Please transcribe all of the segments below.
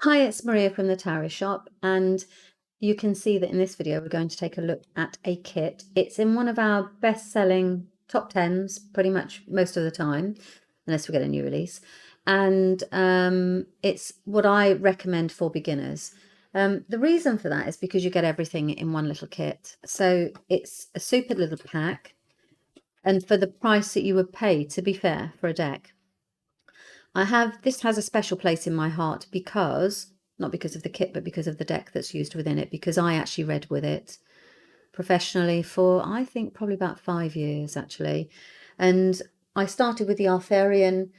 Hi, it's Maria from the Tarot Shop, and you can see that in this video we're going to take a look at a kit. It's in one of our best-selling top 10s pretty much most of the time, unless we get a new release, and it's what I recommend for beginners. The reason for that is because you get everything in one little kit. So it's a super little pack, and for the price that you would pay, to be fair, for a deck. This has a special place in my heart because, not because of the kit, but because of the deck that's used within it, because I actually read with it professionally for, I think, probably about 5 years, actually. And I started with the Arthurian,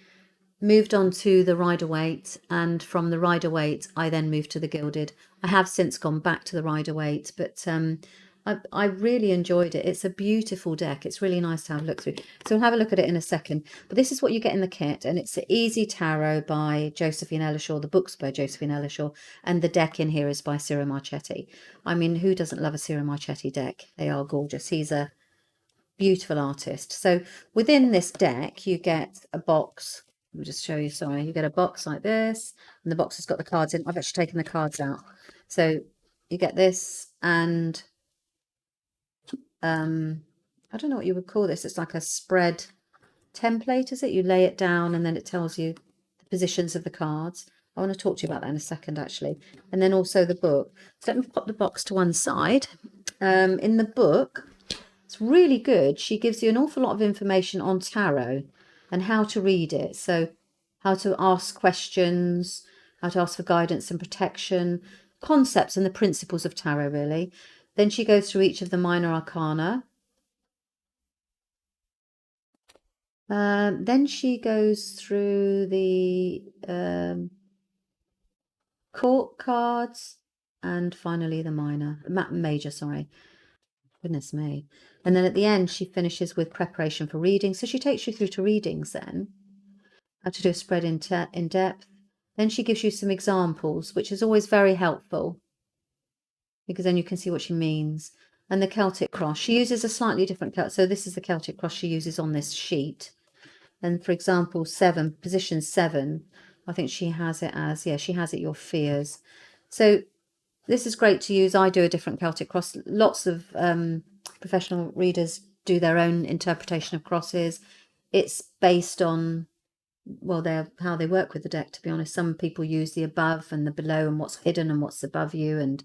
moved on to the Rider-Waite, and from the Rider-Waite, I then moved to the Gilded. I have since gone back to the Rider-Waite, but I really enjoyed it. It's a beautiful deck. It's really nice to have a look through. So we'll have a look at it in a second. But this is what you get in the kit, and it's the Easy Tarot by Josephine Ellishaw, the book's by Josephine Ellishaw, and the deck in here is by Ciro Marchetti. I mean, who doesn't love a Ciro Marchetti deck? They are gorgeous. He's a beautiful artist. So within this deck, you get a box. Let me just show you, sorry. You get a box like this, and the box has got the cards in. I've actually taken the cards out. So you get this, and I don't know what you would call this. It's like a spread template, is it? You lay it down and then it tells you the positions of the cards. I want to talk to you about that in a second, actually. And then also the book. So let me pop the box to one side. In the book, it's really good. She gives you an awful lot of information on tarot and how to read it. So how to ask questions, how to ask for guidance and protection, concepts and the principles of tarot, really. Then she goes through each of the minor arcana. Then she goes through the court cards and finally the major, sorry. Goodness me. And then at the end, she finishes with preparation for reading. So she takes you through to readings then, how to do a spread in depth. Then she gives you some examples, which is always very helpful because then you can see what she means. And the Celtic Cross, she uses a slightly different, so this is the Celtic Cross she uses on this sheet. And for example, position 7, I think she has it as, yeah, she has it, your fears. So this is great to use. I do a different Celtic cross. Lots of professional readers do their own interpretation of crosses. It's based on, well, how they work with the deck, to be honest. Some people use the above and the below and what's hidden and what's above you and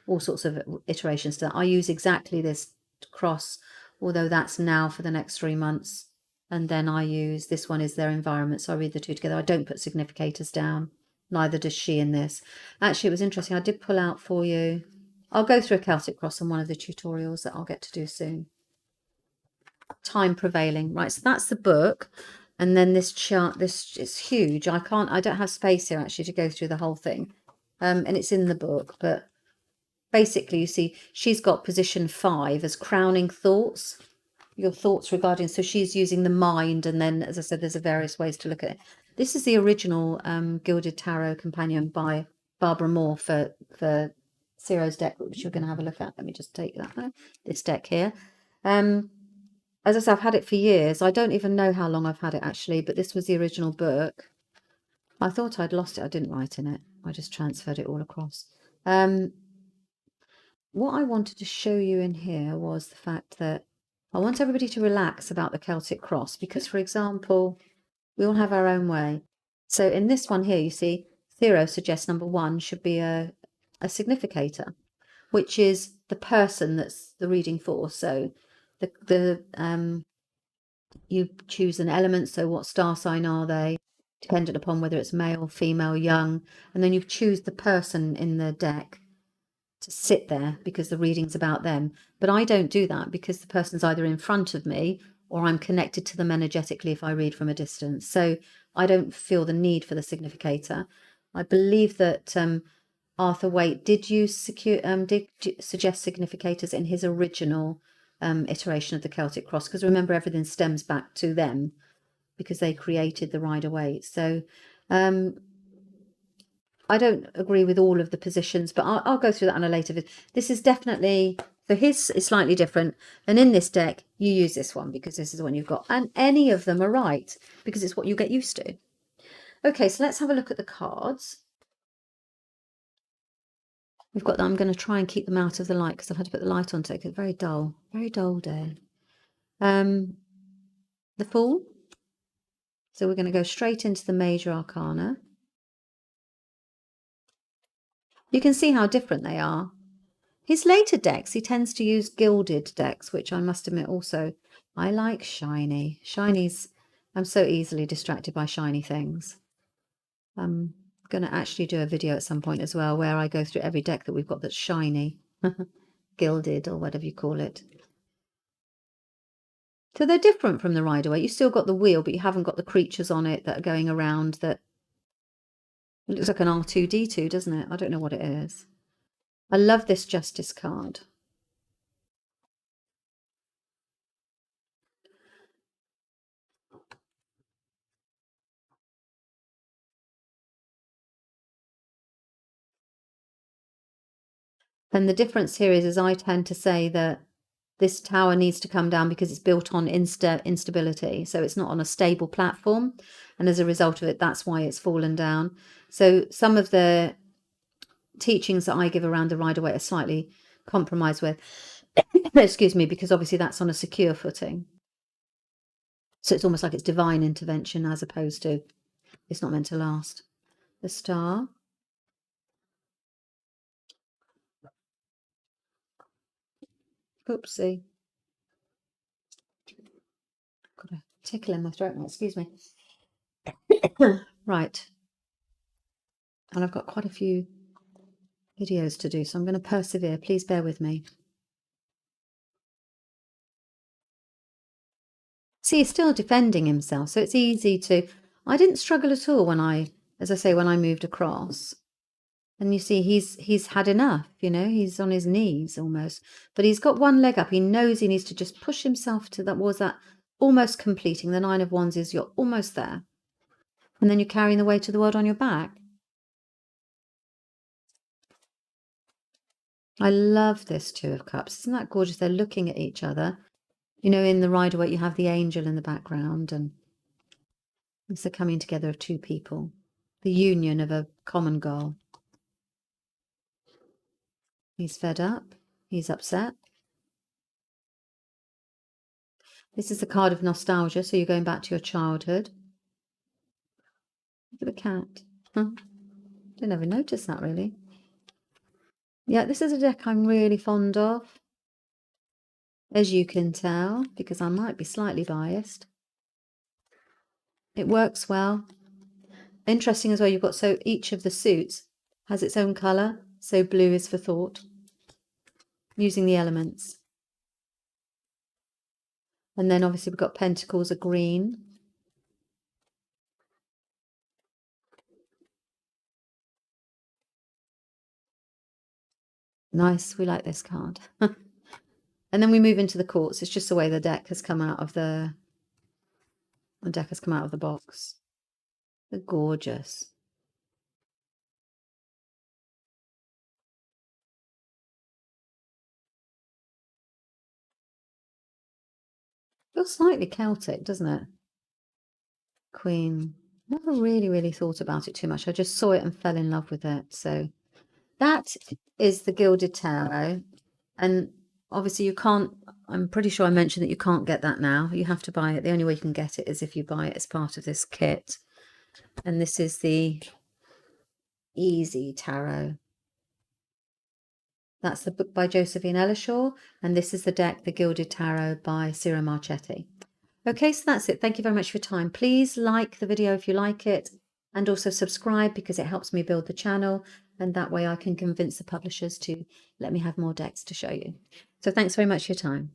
all sorts of iterations to that. I use exactly this cross, although that's now for the next 3 months. And then I use, this one is their environment. So I read the two together. I don't put significators down. Neither does she in this. Actually, it was interesting. I did pull out for you. I'll go through a Celtic cross on one of the tutorials that I'll get to do soon. Time prevailing. Right, so that's the book. And then this chart, this is huge. I don't have space here actually to go through the whole thing. And it's in the book, but basically you see she's got position 5 as crowning thoughts. Your thoughts regarding, so she's using the mind, and then as I said, there's various ways to look at it. This is the original Gilded Tarot Companion by Barbara Moore for Ciro's deck, which you're going to have a look at. Let me just take that this deck here. As I said, I've had it for years. I don't even know how long I've had it actually, but this was the original book. I thought I'd lost it. I didn't write in it. I just transferred it all across. What I wanted to show you in here was the fact that I want everybody to relax about the Celtic Cross because, for example, we all have our own way. So in this one here, you see, Theo suggests number 1 should be a significator, which is the person that's the reading for. So you choose an element. So what star sign are they? Dependent upon whether it's male, female, young, and then you choose the person in the deck to sit there because the reading's about them. But I don't do that because the person's either in front of me or I'm connected to them energetically if I read from a distance. So I don't feel the need for the significator. I believe that Arthur Waite did suggest significators in his original iteration of the Celtic Cross, because remember, everything stems back to them because they created the Rider-Waite. So I don't agree with all of the positions, but I'll go through that on a later video. This is definitely, so his is slightly different. And in this deck, you use this one because this is the one you've got. And any of them are right because it's what you get used to. Okay, so let's have a look at the cards. We've got, I'm going to try and keep them out of the light because I've had to put the light on today because it's very dull day. The Fool. So we're going to go straight into the Major Arcana. You can see how different they are. His later decks, he tends to use gilded decks, which I must admit also, I like shiny. Shinies, I'm so easily distracted by shiny things. I'm going to actually do a video at some point as well where I go through every deck that we've got that's shiny. Gilded or whatever you call it. So they're different from the Rider-Waite. You've still got the wheel, but you haven't got the creatures on it that are going around that... It looks like an R2-D2, doesn't it? I don't know what it is. I love this Justice card. And the difference here is I tend to say that this tower needs to come down because it's built on instability. So it's not on a stable platform. And as a result of it, that's why it's fallen down. So some of the teachings that I give around the Rider-Waite are slightly compromised with, excuse me, because obviously that's on a secure footing. So it's almost like it's divine intervention as opposed to it's not meant to last. The Star. Oopsie. Got a tickle in my throat now, excuse me. Right. And I've got quite a few videos to do, so I'm going to persevere. Please bear with me. See, he's still defending himself, so it's easy to... I didn't struggle at all when I, as I say, when I moved across. And you see, he's had enough, you know, he's on his knees almost. But he's got one leg up. He knows he needs to just push himself to that almost completing. The Nine of Wands is you're almost there. And then you're carrying the weight of the world on your back. I love this Two of Cups. Isn't that gorgeous? They're looking at each other. You know, in the Rider-Waite, you have the angel in the background, and it's the coming together of two people, the union of a common goal. He's fed up. He's upset. This is the card of nostalgia, so you're going back to your childhood. Look at the cat. Huh? Didn't ever notice that, really. Yeah, this is a deck I'm really fond of, as you can tell, because I might be slightly biased. It works well. Interesting as well, you've got, so each of the suits has its own colour. So blue is for thought, using the elements. And then obviously we've got Pentacles are green. Nice, we like this card. And then we move into the Courts. It's just the way the deck has come out of the box. They're gorgeous. Feels slightly Celtic, doesn't it? Queen. Never really thought about it too much. I just saw it and fell in love with it. So that is the Gilded Tarot. And obviously you can't, I'm pretty sure I mentioned that you can't get that now. You have to buy it. The only way you can get it is if you buy it as part of this kit. And this is the Easy Tarot. That's the book by Josephine Ellishaw. And this is the deck, the Gilded Tarot by Ciro Marchetti. Okay, so that's it. Thank you very much for your time. Please like the video if you like it, and also subscribe because it helps me build the channel, and that way I can convince the publishers to let me have more decks to show you. So thanks very much for your time.